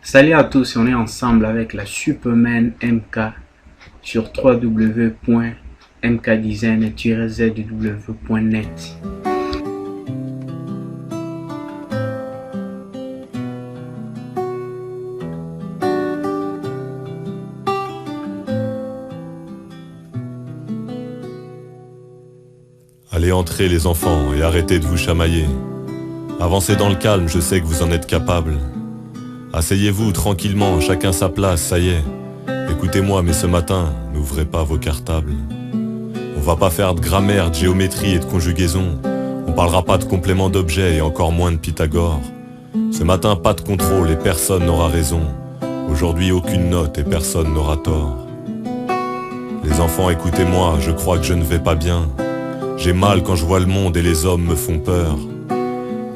Salut à tous, on est ensemble avec la Superman MK sur www.mkdesign-zw.net. Allez entrer les enfants et arrêtez de vous chamailler. Avancez dans le calme, je sais que vous en êtes capables. Asseyez-vous tranquillement, chacun sa place, ça y est. Écoutez-moi, mais ce matin, n'ouvrez pas vos cartables. On va pas faire de grammaire, de géométrie et de conjugaison. On parlera pas de complément d'objet et encore moins de Pythagore. Ce matin, pas de contrôle et personne n'aura raison. Aujourd'hui, aucune note et personne n'aura tort. Les enfants, écoutez-moi, je crois que je ne vais pas bien. J'ai mal quand je vois le monde et les hommes me font peur.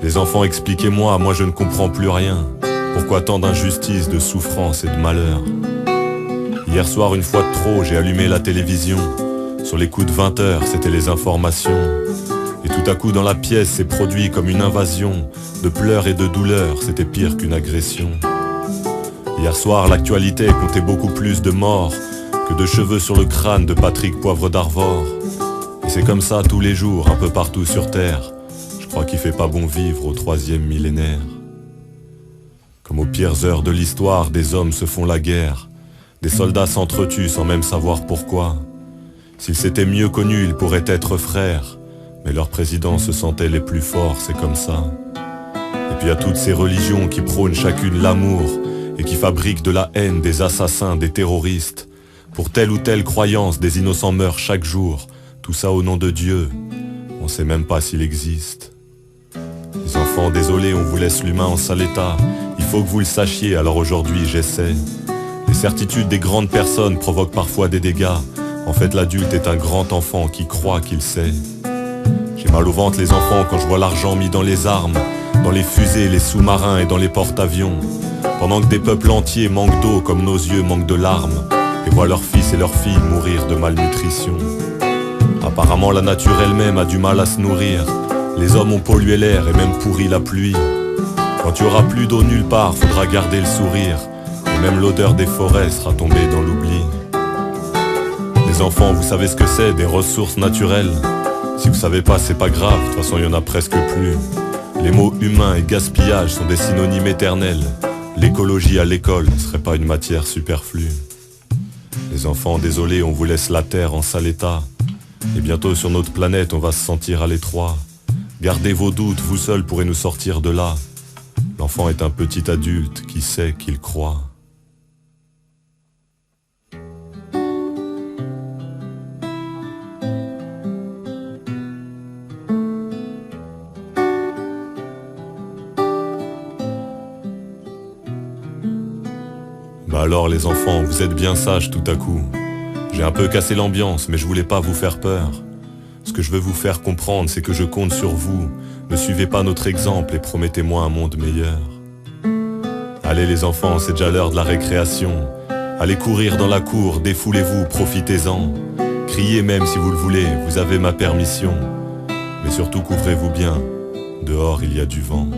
Les enfants, expliquez-moi, moi je ne comprends plus rien. Pourquoi tant d'injustice, de souffrance et de malheur? Hier soir, une fois de trop, j'ai allumé la télévision. Sur les coups de 20 heures, c'était les informations. Et tout à coup dans la pièce, s'est produit comme une invasion. De pleurs et de douleurs, c'était pire qu'une agression. Hier soir, l'actualité comptait beaucoup plus de morts que de cheveux sur le crâne de Patrick Poivre d'Arvor. Et c'est comme ça tous les jours, un peu partout sur Terre. Je crois qu'il fait pas bon vivre au 3e millénaire. Comme aux pires heures de l'histoire, des hommes se font la guerre. Des soldats s'entretuent sans même savoir pourquoi. S'ils s'étaient mieux connus, ils pourraient être frères. Mais leurs présidents se sentaient les plus forts, c'est comme ça. Et puis à toutes ces religions qui prônent chacune l'amour et qui fabriquent de la haine, des assassins, des terroristes. Pour telle ou telle croyance, des innocents meurent chaque jour. Tout ça au nom de Dieu. On sait même pas s'il existe. Les enfants, désolé, on vous laisse l'humain en sale état. Il faut que vous le sachiez, alors aujourd'hui j'essaie. Les certitudes des grandes personnes provoquent parfois des dégâts. En fait, l'adulte est un grand enfant qui croit qu'il sait. J'ai mal au ventre les enfants quand je vois l'argent mis dans les armes, dans les fusées, les sous-marins et dans les porte-avions. Pendant que des peuples entiers manquent d'eau comme nos yeux manquent de larmes et voient leurs fils et leurs filles mourir de malnutrition. Apparemment la nature elle-même a du mal à se nourrir. Les hommes ont pollué l'air et même pourri la pluie. Quand tu auras plus d'eau nulle part, faudra garder le sourire. Et même l'odeur des forêts sera tombée dans l'oubli. Les enfants, vous savez ce que c'est, des ressources naturelles. Si vous savez pas, c'est pas grave, de toute façon il y en a presque plus. Les mots humain et gaspillage sont des synonymes éternels. L'écologie à l'école ne serait pas une matière superflue. Les enfants, désolé, on vous laisse la terre en sale état. Et bientôt sur notre planète, on va se sentir à l'étroit. Gardez vos doutes, vous seuls pourrez nous sortir de là. L'enfant est un petit adulte qui sait qu'il croit. Bah alors les enfants, vous êtes bien sages tout à coup. J'ai un peu cassé l'ambiance, mais je voulais pas vous faire peur. Ce que je veux vous faire comprendre, c'est que je compte sur vous. Ne suivez pas notre exemple et promettez-moi un monde meilleur. Allez les enfants, c'est déjà l'heure de la récréation. Allez courir dans la cour, défoulez-vous, profitez-en. Criez même si vous le voulez, vous avez ma permission. Mais surtout couvrez-vous bien, dehors il y a du vent.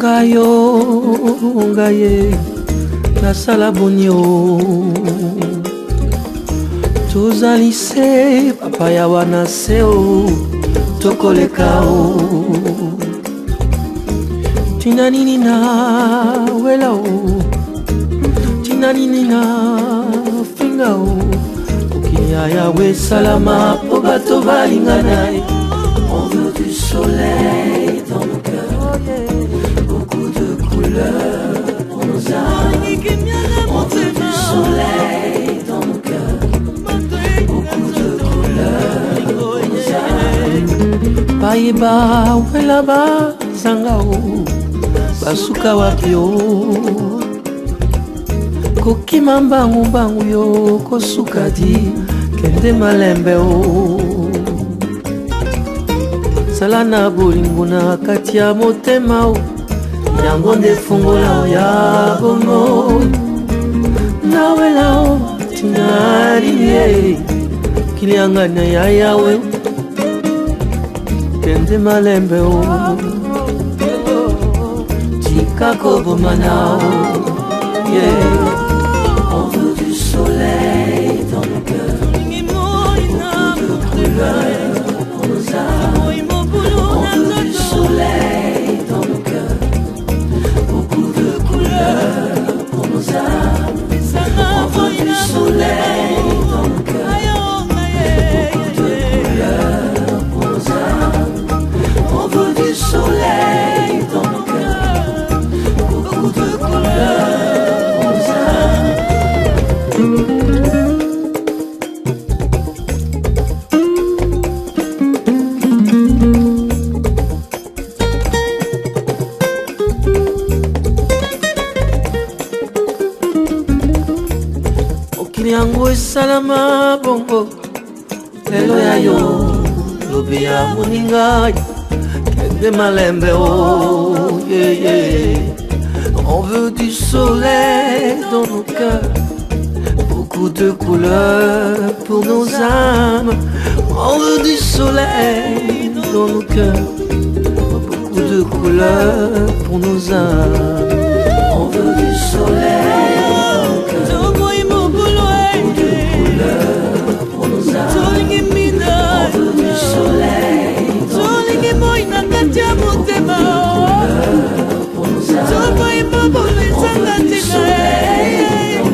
Basuka yo ngaye nasala boni o tozali se papa ya wana se o tokoleka o tina nini na wela o tina nini na finga o okiya yawe salama po bato balingana. On veut du soleil dans nos cœurs, beaucoup de couleurs pour nos âmes. On veut du soleil dans nos cœurs, beaucoup de couleurs pour nos âmes. Paiba welaba zangao basuka wapio kokima mbangu mbangu yo kosuka di kende malembe o salana bolingo na kati ya motema o yango nde fungola o ya bongo nawela o tinariye kilianga na ya yawe kende malembe o chikako bomana o yeah. On veut du soleil dans nos cœurs, beaucoup de couleurs pour nos âmes. On veut du soleil dans nos cœurs, beaucoup de couleurs pour nos âmes. On veut du soleil dans nos cœurs, beaucoup de couleurs pour nos âmes. On veut du soleil dans nos cœurs, beaucoup de couleurs pour nos âmes. Yango salama bongo lelo ya yo lobi ya moninga kende malembe oh yeah yeah. On veut du soleil dans nos cœurs, beaucoup de couleurs pour nos âmes. On veut du soleil dans nos cœurs, beaucoup de couleurs pour nos âmes. On veut du soleil dans nos cœurs, pour nos âmes. On veut du soleil dans nos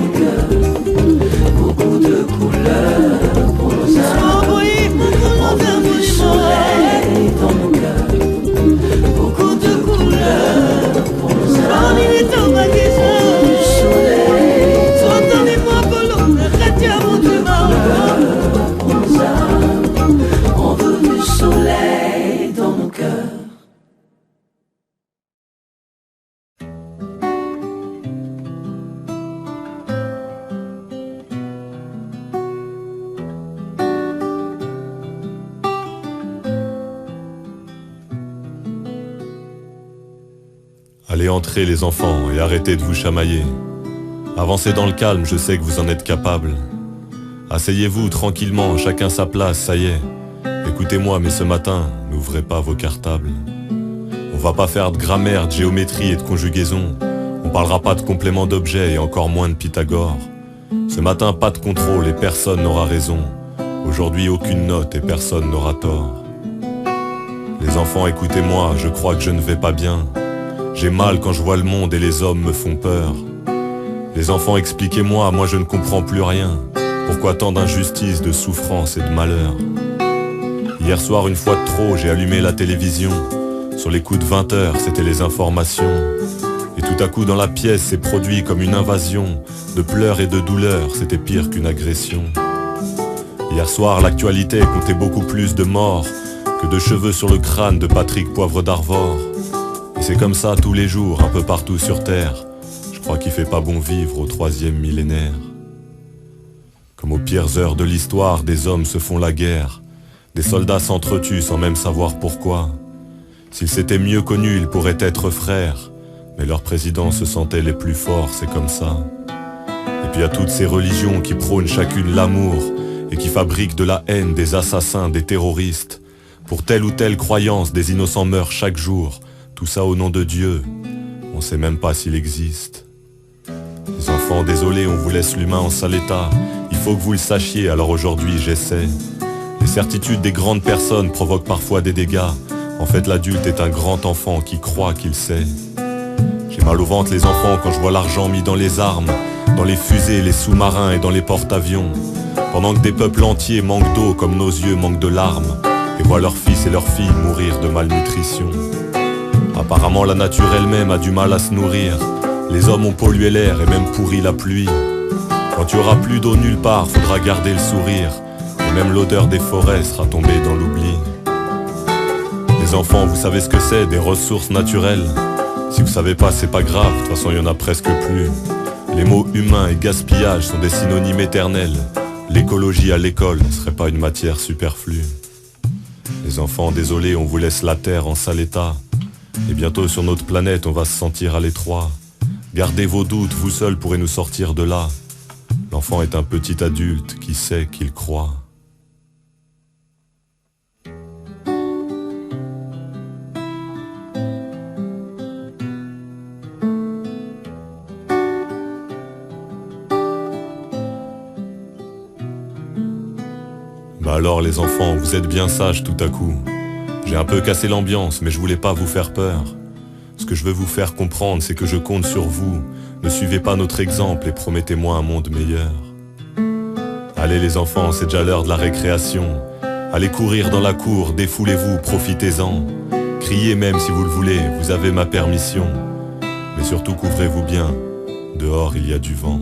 cœurs, beaucoup de couleurs pour nos âmes. On veut du soleil dans nos cœurs, beaucoup de couleurs pour nos âmes. On veut du soleil dans nos cœurs, beaucoup de couleurs pour nos âmes. On veut du soleil dans nos cœurs, on veut du soleil dans nos cœurs. Allez entrer les enfants et arrêtez de vous chamailler. Avancez dans le calme, je sais que vous en êtes capables. Asseyez-vous tranquillement, chacun sa place, ça y est. Écoutez-moi, mais ce matin, n'ouvrez pas vos cartables. On va pas faire de grammaire, de géométrie et de conjugaison. On parlera pas de complément d'objet et encore moins de Pythagore. Ce matin, pas de contrôle et personne n'aura raison. Aujourd'hui, aucune note et personne n'aura tort. Les enfants, écoutez-moi, je crois que je ne vais pas bien. J'ai mal quand je vois le monde et les hommes me font peur. Les enfants, expliquez-moi, moi je ne comprends plus rien. Pourquoi tant d'injustice, de souffrance et de malheur? Hier soir, une fois de trop, j'ai allumé la télévision. Sur les coups de 20h, c'était les informations. Et tout à coup dans la pièce, s'est produit comme une invasion. De pleurs et de douleurs, c'était pire qu'une agression. Hier soir, l'actualité comptait beaucoup plus de morts que de cheveux sur le crâne de Patrick Poivre d'Arvor. Et c'est comme ça tous les jours, un peu partout sur Terre. Je crois qu'il fait pas bon vivre au 3e millénaire. Comme aux pires heures de l'histoire, des hommes se font la guerre. Des soldats s'entretuent sans même savoir pourquoi. S'ils s'étaient mieux connus, ils pourraient être frères. Mais leurs présidents se sentaient les plus forts, c'est comme ça. Et puis à toutes ces religions qui prônent chacune l'amour et qui fabriquent de la haine, des assassins, des terroristes. Pour telle ou telle croyance, des innocents meurent chaque jour. Tout ça au nom de Dieu. on sait même pas s'il existe. Les enfants, désolé, on vous laisse l'humain en sale état. Il faut que vous le sachiez, alors aujourd'hui j'essaie. Les certitudes des grandes personnes provoquent parfois des dégâts. En fait, l'adulte est un grand enfant qui croit qu'il sait. J'ai mal au ventre les enfants quand je vois l'argent mis dans les armes, dans les fusées, les sous-marins et dans les porte-avions. Pendant que des peuples entiers manquent d'eau comme nos yeux manquent de larmes et voient leurs fils et leurs filles mourir de malnutrition. Apparemment la nature elle-même a du mal à se nourrir. Les hommes ont pollué l'air et même pourri la pluie. Quand il y aura plus d'eau nulle part, faudra garder le sourire. Et même l'odeur des forêts sera tombée dans l'oubli. Les enfants, vous savez ce que c'est, des ressources naturelles. Si vous savez pas, c'est pas grave, de toute façon il y en a presque plus. Les mots humain et gaspillage sont des synonymes éternels. L'écologie à l'école ne serait pas une matière superflue. Les enfants, désolé, on vous laisse la terre en sale état. Et bientôt sur notre planète, on va se sentir à l'étroit. Gardez vos doutes, vous seuls pourrez nous sortir de là. L'enfant est un petit adulte qui sait qu'il croit. Bah alors les enfants, vous êtes bien sages tout à coup. J'ai un peu cassé l'ambiance, mais je voulais pas vous faire peur. Ce que je veux vous faire comprendre, c'est que je compte sur vous. Ne suivez pas notre exemple et promettez-moi un monde meilleur. Allez les enfants, c'est déjà l'heure de la récréation. Allez courir dans la cour, défoulez-vous, profitez-en. Criez même si vous le voulez, vous avez ma permission. Mais surtout couvrez-vous bien, dehors il y a du vent.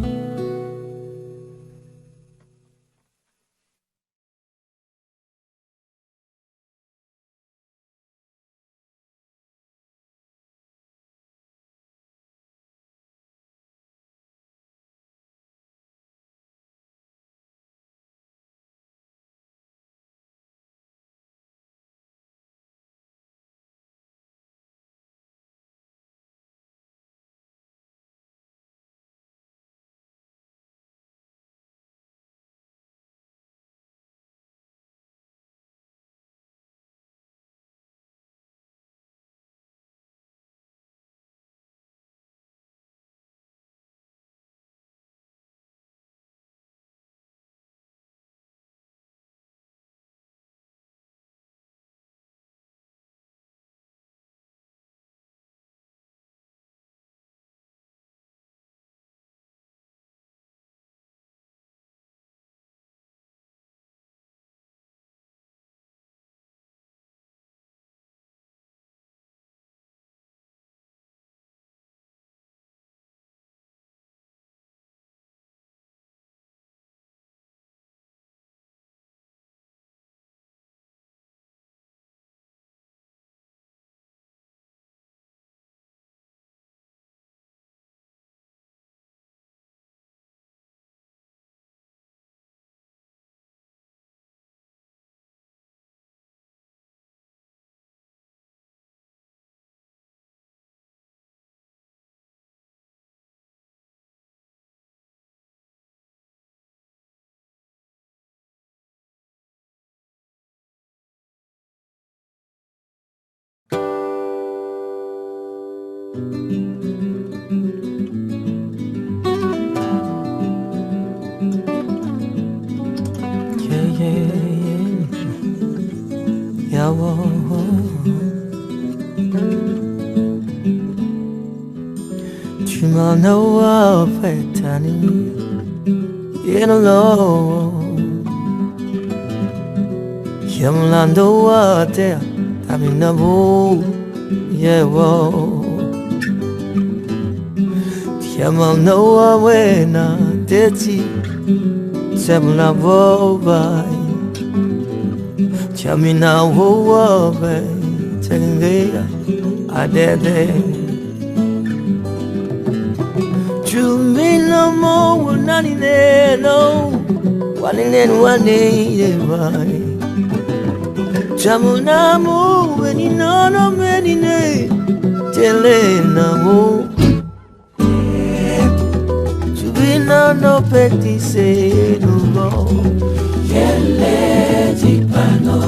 Tu m'en as fait tanner in a low. Yamlando water, taminabo, yeah, whoa. Yamano awena, teti, semla vobai. Chamina wo be, tenge, adede. Chumina mo nani no, wani vai. Chamuna mo veni no veni ne, telena mo. Chubina no peti se no, yele di pano.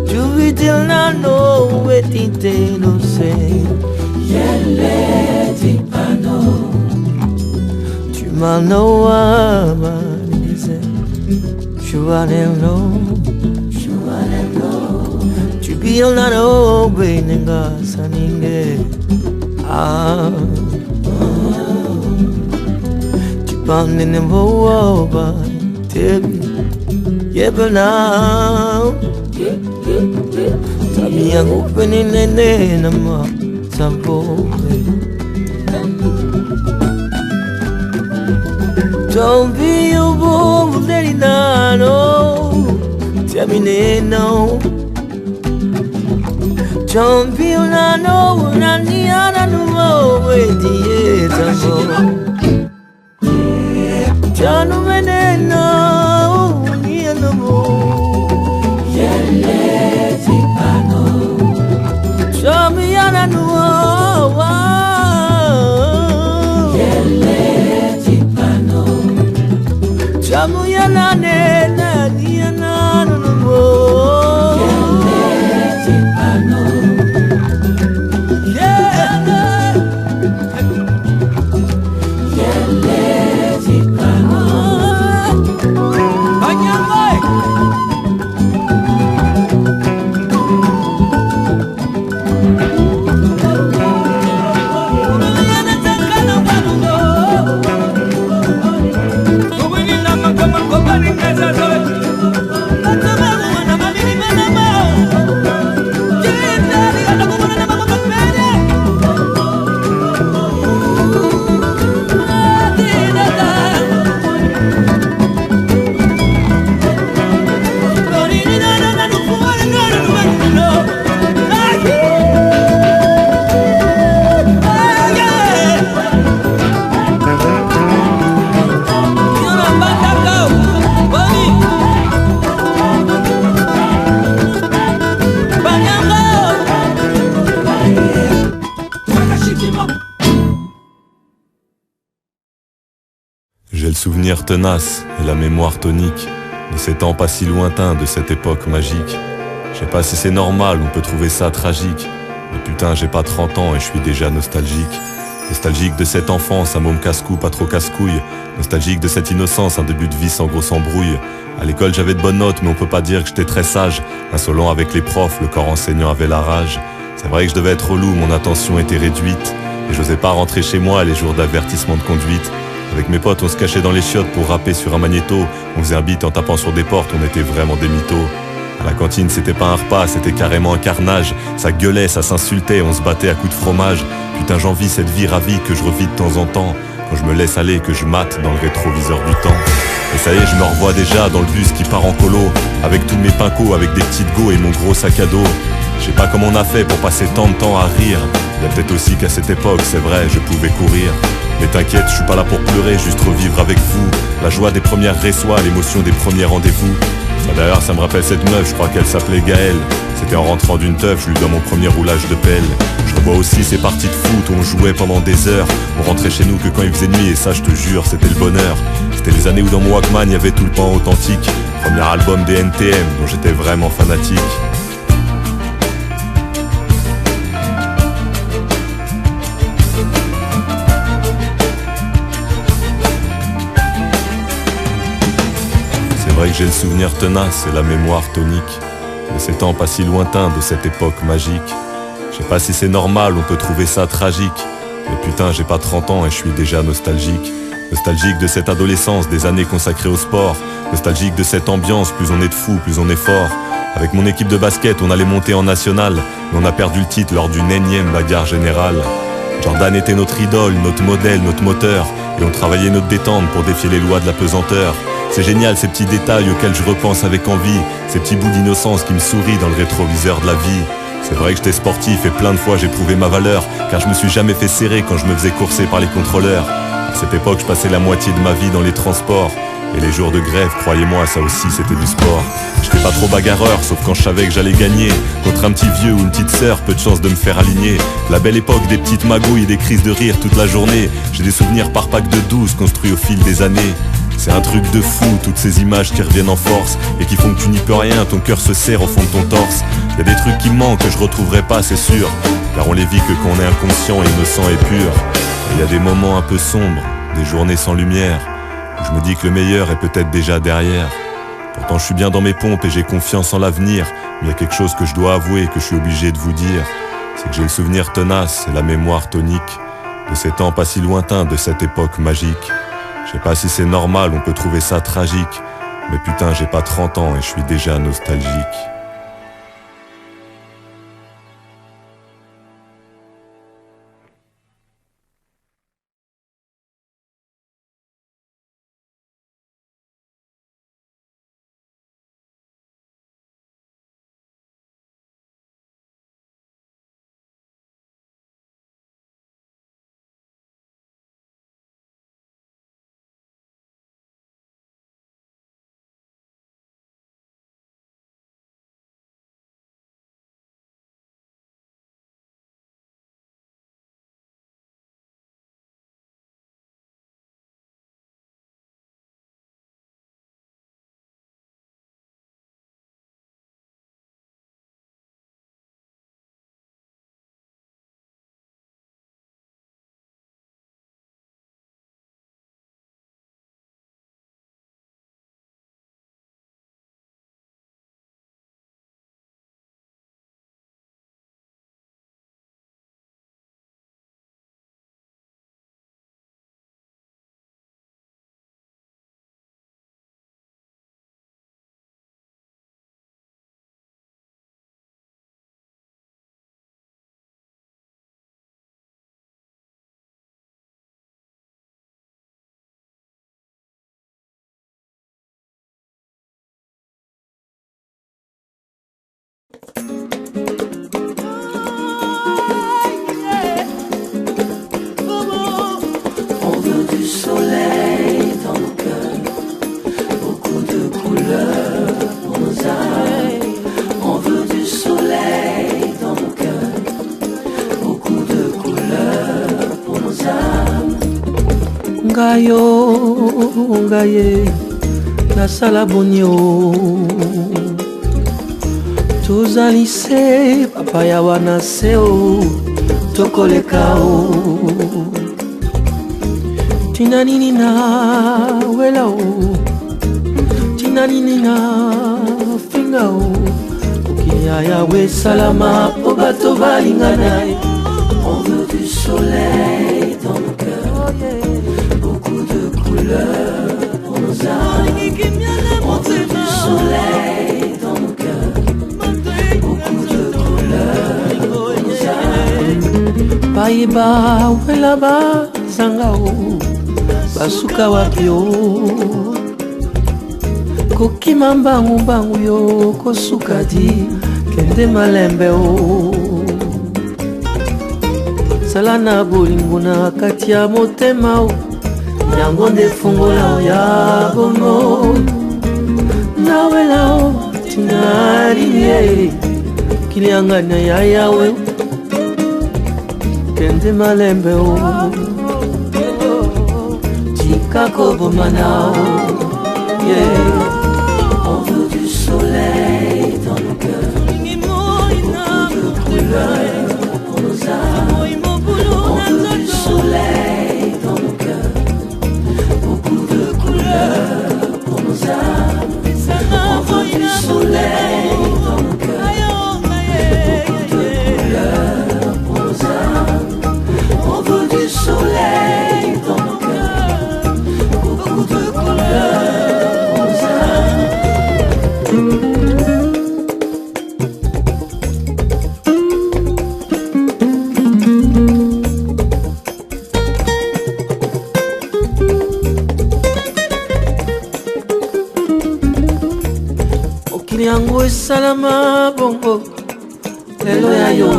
Chubitil na no etite no se. Tu m'as tu biona no benenga saninge tu pande ne voa tebi yebna tabi yang upeni nene nama sampo don't be a fool, daddy, no. Tell me no. Don't be a no, nani ana no wait tambo. Janu meneno, ni no mo. Yele tipano. Chami ana no. Jamu ya nane nani ya nanu mo yele tipano yele tipano Banyamai J'ai le souvenir tenace et la mémoire tonique de ces temps pas si lointains, de cette époque magique. Je sais pas si c'est normal, on peut trouver ça tragique, mais putain j'ai pas 30 ans et je suis déjà nostalgique. Nostalgique de cette enfance, un môme casse-cou, pas trop casse-couille. Nostalgique de cette innocence, un début de vie sans grosse embrouille. À l'école j'avais de bonnes notes, mais on peut pas dire que j'étais très sage. Insolent avec les profs, le corps enseignant avait la rage. C'est vrai que je devais être relou, mon attention était réduite, et j'osais pas rentrer chez moi les jours d'avertissement de conduite. Avec mes potes on se cachait dans les chiottes pour rapper sur un magnéto. On faisait un beat en tapant sur des portes, on était vraiment des mythos. À la cantine c'était pas un repas, c'était carrément un carnage. Ça gueulait, ça s'insultait, on se battait à coups de fromage. Putain j'envie cette vie ravie que je revis de temps en temps, quand je me laisse aller, que je mate dans le rétroviseur du temps. Et ça y est je me revois déjà dans le bus qui part en colo, avec tous mes pincos, avec des petites go et mon gros sac à dos. Je sais pas comment on a fait pour passer tant de temps à rire. Il y a peut-être aussi qu'à cette époque, c'est vrai, je pouvais courir. Mais t'inquiète, je suis pas là pour pleurer, juste revivre avec vous la joie des premières réçois, l'émotion des premiers rendez-vous. Ça d'ailleurs, ça me rappelle cette meuf, je crois qu'elle s'appelait Gaëlle. C'était en rentrant d'une teuf, je lui donne mon premier roulage de pelle. Je revois aussi ces parties de foot où on jouait pendant des heures. On rentrait chez nous que quand il faisait nuit, et ça je te jure, c'était le bonheur. C'était les années où dans mon Walkman, il y avait tout le pan authentique. Premier album des NTM, dont j'étais vraiment fanatique. C'est vrai que j'ai le souvenir tenace et la mémoire tonique de ces temps pas si lointains, de cette époque magique. Je sais pas si c'est normal, on peut trouver ça tragique, mais putain j'ai pas 30 ans et je suis déjà nostalgique. Nostalgique de cette adolescence, des années consacrées au sport. Nostalgique de cette ambiance, plus on est de fous, plus on est fort. Avec mon équipe de basket, on allait monter en national, mais on a perdu le titre lors d'une énième bagarre générale. Jordan était notre idole, notre modèle, notre moteur, et on travaillait notre détente pour défier les lois de la pesanteur. C'est génial ces petits détails auxquels je repense avec envie, ces petits bouts d'innocence qui me sourient dans le rétroviseur de la vie. C'est vrai que j'étais sportif et plein de fois j'ai prouvé ma valeur, car je me suis jamais fait serrer quand je me faisais courser par les contrôleurs. À cette époque je passais la moitié de ma vie dans les transports, et les jours de grève, croyez-moi, ça aussi c'était du sport. J'étais pas trop bagarreur, sauf quand je savais que j'allais gagner. Contre un petit vieux ou une petite sœur, peu de chance de me faire aligner. La belle époque des petites magouilles et des crises de rire toute la journée. J'ai des souvenirs par pack de 12 construits au fil des années. C'est un truc de fou, toutes ces images qui reviennent en force et qui font que tu n'y peux rien, ton cœur se serre au fond de ton torse. Y'a des trucs qui me manquent que je retrouverai pas, c'est sûr. car on les vit que quand on est inconscient, innocent et pur. Il y a des moments un peu sombres, des journées sans lumière, où je me dis que le meilleur est peut-être déjà derrière. Pourtant je suis bien dans mes pompes et j'ai confiance en l'avenir, mais il y a quelque chose que je dois avouer, que je suis obligé de vous dire. C'est que j'ai le souvenir tenace et la mémoire tonique de ces temps pas si lointains, de cette époque magique. Je sais pas si c'est normal, on peut trouver ça tragique, mais putain j'ai pas 30 ans et je suis déjà nostalgique. On veut du soleil dans nos cœurs, beaucoup de couleurs pour nos âmes. On veut du soleil dans nos cœurs, beaucoup de couleurs pour nos âmes. Ngayo, ngaye, la salabonio. Tozalise, papa ya wanaseo, tokolekao. Tina nini na welao, tina nini na fingao. Ukiya yawe salama, po bato balinganae. On veut du soleil dans nos cœurs, beaucoup de couleurs pour nos âmes. On veut du soleil dans nos cœurs, beaucoup de couleurs pour nos âmes. Paiba welaba zangao, basuka wapio. Kokima mbangu mbangu yo, kosuka di kende malembe o. Salana bolingo na kati ya motema o, yango nde fungola o ya bongo. Nawela o tinari kilianga na ya yawe kende malembe o. Tikako bomana o, yeah. On veut du soleil dans nos cœurs, beaucoup de couleurs pour nos âmes. On veut du soleil dans nos cœurs, beaucoup de couleurs pour nos âmes. On veut du soleil dans nos cœurs, beaucoup de couleurs pour nos âmes. On veut du soleil dans nos cœurs, beaucoup de couleurs pour nos âmes. Yango salama bongo lelo ya yo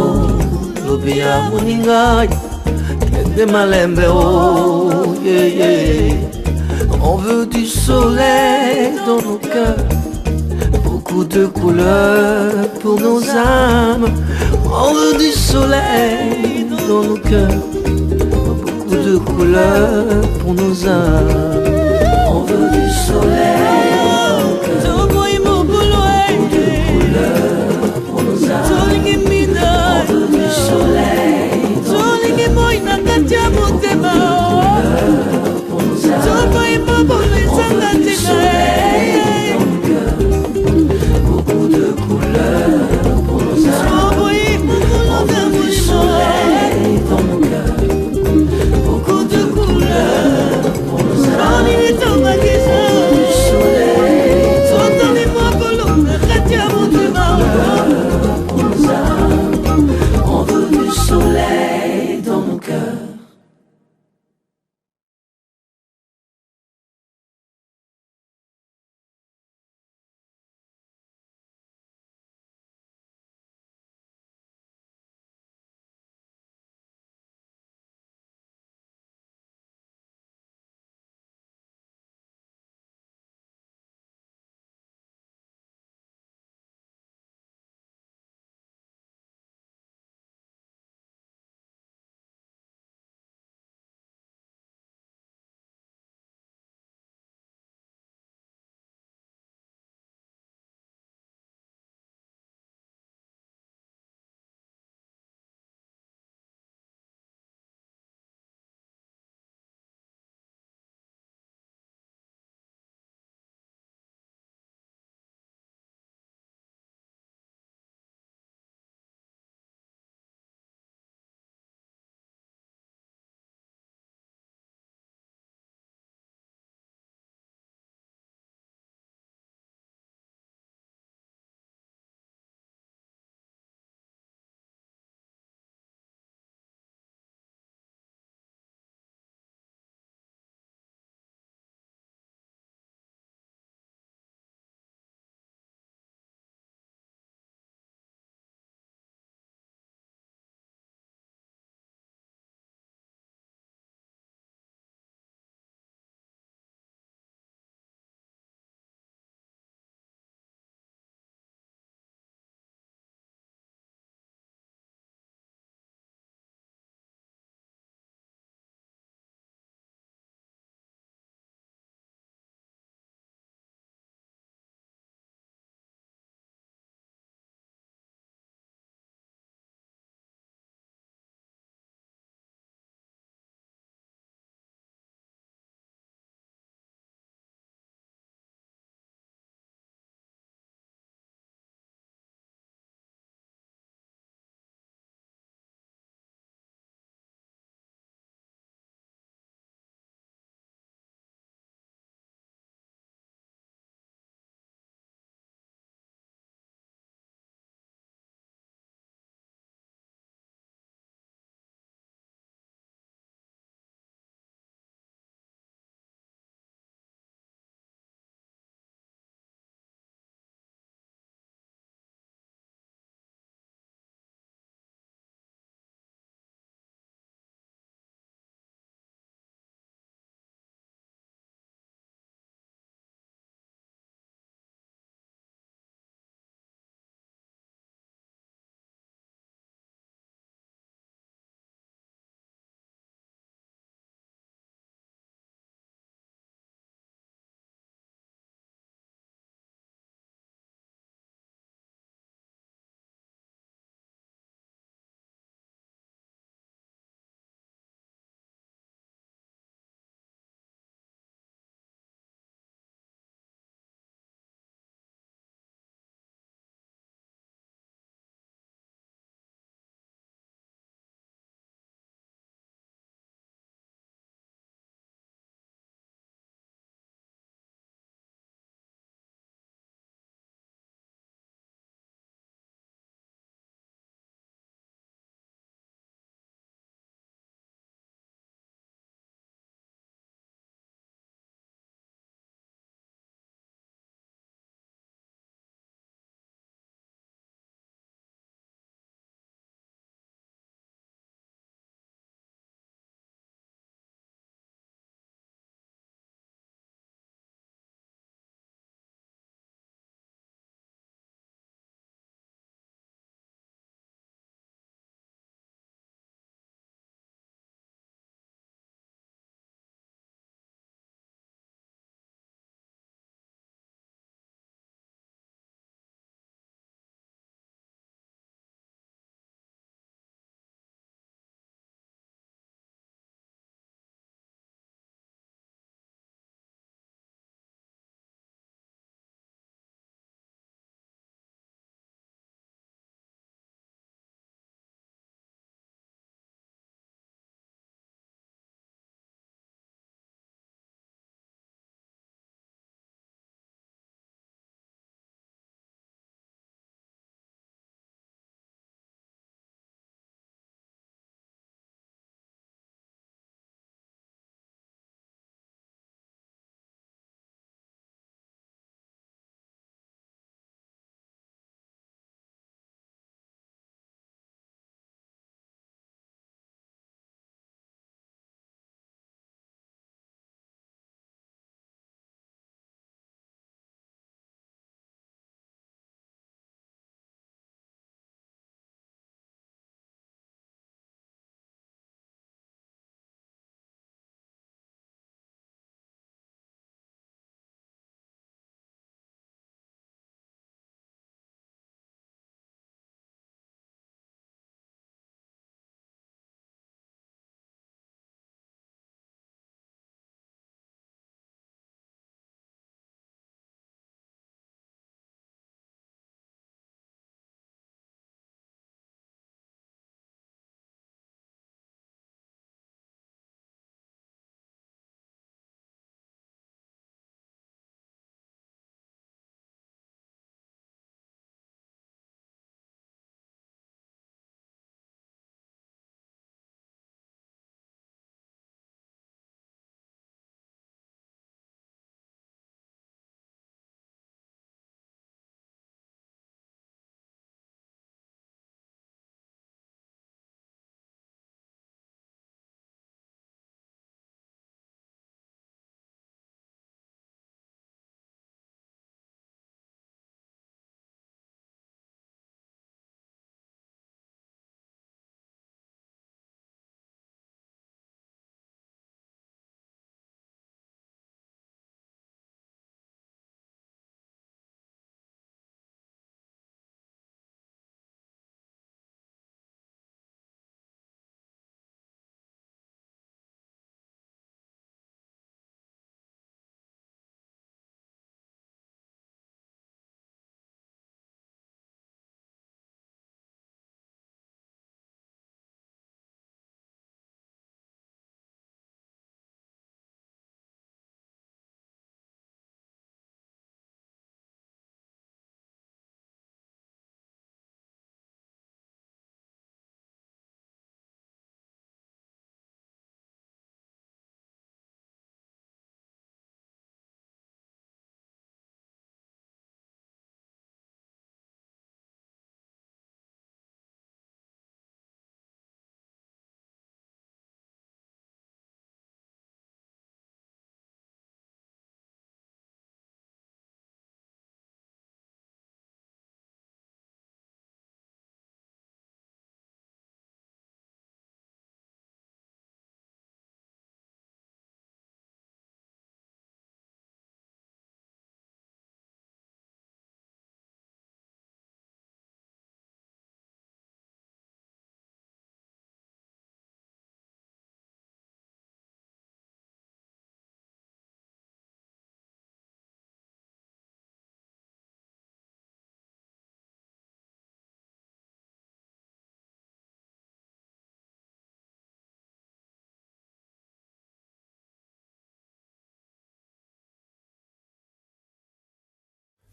lobi ya moninga kende malembe oh yeah yeah. On veut du soleil dans nos cœurs, beaucoup de couleurs pour nos âmes. On veut du soleil dans nos cœurs, beaucoup de couleurs pour nos âmes. On veut du soleil dans nos cœurs, pour nos âmes. On veut du soleil.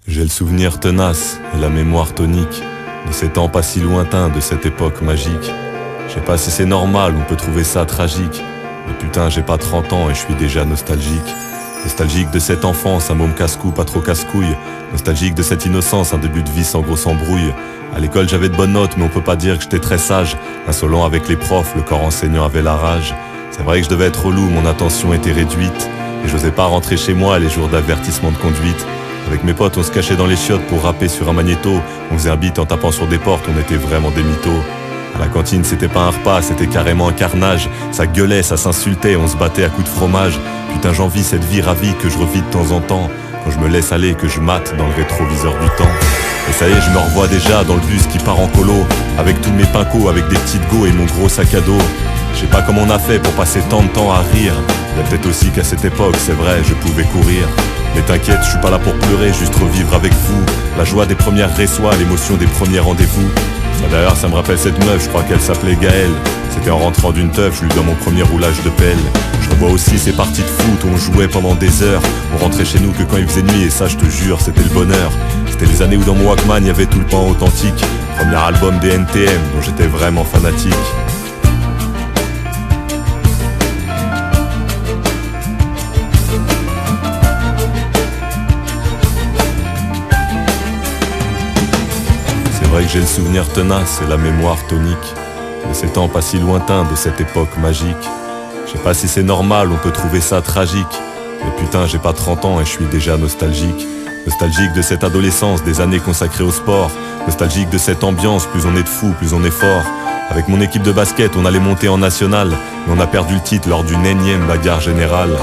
J'ai le souvenir tenace et la mémoire tonique de ces temps pas si lointains, de cette époque magique. Je sais pas si c'est normal, on peut trouver ça tragique, mais putain j'ai pas 30 ans et je suis déjà nostalgique. Nostalgique de cette enfance, un môme casse-cou, pas trop casse-couille. Nostalgique de cette innocence, un début de vie sans grosse embrouille. À l'école j'avais de bonnes notes, mais on peut pas dire que j'étais très sage. Insolent avec les profs, le corps enseignant avait la rage. C'est vrai que je devais être relou, mon attention était réduite, et j'osais pas rentrer chez moi les jours d'avertissement de conduite. Avec mes potes on se cachait dans les chiottes pour rapper sur un magnéto. On faisait un beat en tapant sur des portes, on était vraiment des mythos. À la cantine c'était pas un repas, c'était carrément un carnage. Ça gueulait, ça s'insultait, on se battait à coups de fromage. Putain j'envie cette vie ravie que je revis de temps en temps, quand je me laisse aller, que je mate dans le rétroviseur du temps. Et ça y est je me revois déjà dans le bus qui part en colo, avec tous mes pincos, avec des petites go et mon gros sac à dos. Je sais pas comment on a fait pour passer tant de temps à rire. Y'a peut-être aussi qu'à cette époque, c'est vrai, je pouvais courir. Mais t'inquiète, je suis pas là pour pleurer, juste revivre avec vous la joie des premières réçois, l'émotion des premiers rendez-vous. D'ailleurs ça me rappelle cette meuf, je crois qu'elle s'appelait Gaëlle. C'était en rentrant d'une teuf, je lui donne mon premier roulage de pelle. Je revois aussi ces parties de foot où on jouait pendant des heures. On rentrait chez nous que quand il faisait nuit, et ça je te jure c'était le bonheur. C'était les années où dans mon Walkman il y avait tout le pan authentique. Premier album des NTM dont j'étais vraiment fanatique. C'est vrai que j'ai le souvenir tenace et la mémoire tonique de ces temps pas si lointains, de cette époque magique. Je sais pas si c'est normal, on peut trouver ça tragique, mais putain j'ai pas 30 ans et je suis déjà nostalgique. Nostalgique de cette adolescence, des années consacrées au sport. Nostalgique de cette ambiance, plus on est de fous, plus on est fort. Avec mon équipe de basket, on allait monter en national, mais on a perdu le titre lors d'une énième bagarre générale.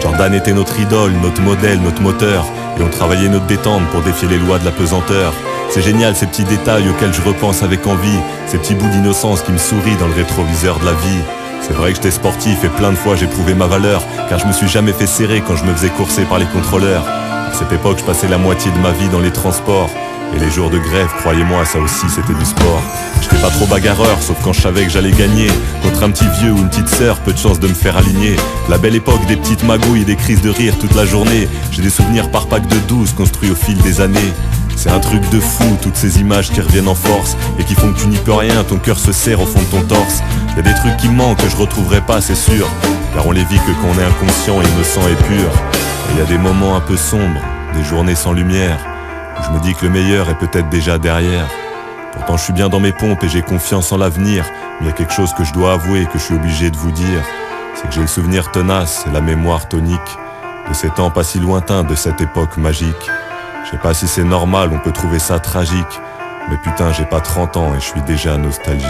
Jordan était notre idole, notre modèle, notre moteur, et on travaillait notre détente pour défier les lois de la pesanteur. C'est génial ces petits détails auxquels je repense avec envie, ces petits bouts d'innocence qui me sourient dans le rétroviseur de la vie. C'est vrai que j'étais sportif et plein de fois j'ai prouvé ma valeur, car je me suis jamais fait serrer quand je me faisais courser par les contrôleurs. À cette époque je passais la moitié de ma vie dans les transports, et les jours de grève, croyez-moi, ça aussi c'était du sport. J'étais pas trop bagarreur, sauf quand je savais que j'allais gagner. Contre un petit vieux ou une petite sœur, peu de chance de me faire aligner. La belle époque des petites magouilles et des crises de rire toute la journée. J'ai des souvenirs par pack de 12 construits au fil des années. C'est un truc de fou, toutes ces images qui reviennent en force et qui font que tu n'y peux rien, ton cœur se serre au fond de ton torse. Y a des trucs qui me manquent que je retrouverai pas, c'est sûr, car on les vit que quand on est inconscient, innocent et pur. Et y a des moments un peu sombres, des journées sans lumière, où je me dis que le meilleur est peut-être déjà derrière. Pourtant je suis bien dans mes pompes et j'ai confiance en l'avenir, mais y a quelque chose que je dois avouer, que je suis obligé de vous dire, c'est que j'ai le souvenir tenace et la mémoire tonique de ces temps pas si lointains, de cette époque magique. Je sais pas si c'est normal, on peut trouver ça tragique, mais putain j'ai pas 30 ans et je suis déjà nostalgique.